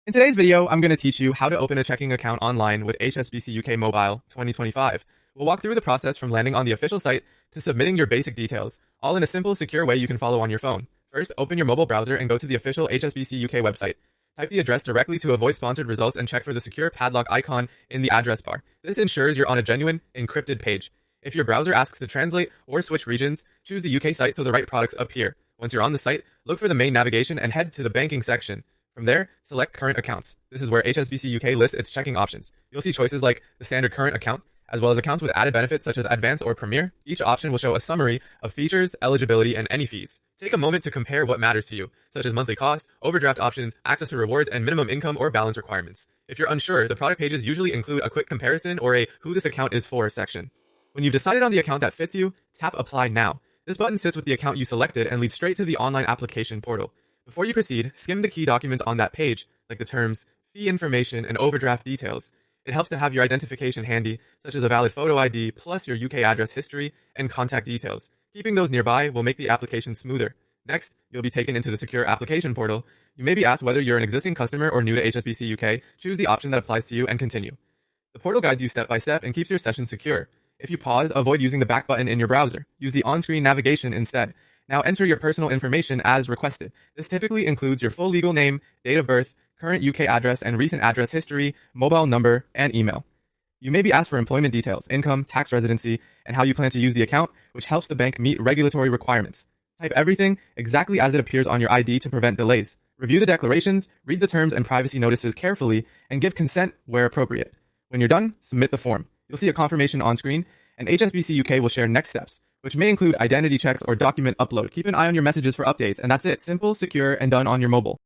In today's video, I'm going to teach you how to open a checking account online with HSBC UK Mobile 2025. We'll walk through the process from landing on the official site to submitting your basic details, all in a simple, secure way you can follow on your phone. First, open your mobile browser and go to the official HSBC UK website. Type the address directly to avoid sponsored results and check for the secure padlock icon in the address bar. This ensures you're on a genuine, encrypted page. If your browser asks to translate or switch regions, choose the UK site so the right products appear. Once you're on the site, look for the main navigation and head to the banking section. From there, select Current Accounts. This is where HSBC UK lists its checking options. You'll see choices like the standard current account, as well as accounts with added benefits such as Advance or Premier. Each option will show a summary of features, eligibility, and any fees. Take a moment to compare what matters to you, such as monthly cost, overdraft options, access to rewards, and minimum income or balance requirements. If you're unsure, the product pages usually include a quick comparison or a Who this account is for section. When you've decided on the account that fits you, tap Apply Now. This button sits with the account you selected and leads straight to the online application portal. Before you proceed, skim the key documents on that page, like the terms, fee information, and overdraft details. It helps to have your identification handy, such as a valid photo ID, plus your UK address history and contact details. Keeping those nearby will make the application smoother. Next, you'll be taken into the secure application portal. You may be asked whether you're an existing customer or new to HSBC UK. Choose the option that applies to you and continue. The portal guides you step by step and keeps your session secure. If you pause, avoid using the back button in your browser. Use the on-screen navigation instead. Now enter your personal information as requested. This typically includes your full legal name, date of birth, current UK address and recent address history, mobile number, and email. You may be asked for employment details, income, tax residency, and how you plan to use the account, which helps the bank meet regulatory requirements. Type everything exactly as it appears on your ID to prevent delays. Review the declarations, read the terms and privacy notices carefully, and give consent where appropriate. When you're done, submit the form. You'll see a confirmation on screen, and HSBC UK will share next steps, which may include identity checks or document upload. Keep an eye on your messages for updates, and that's it. Simple, secure, and done on your mobile.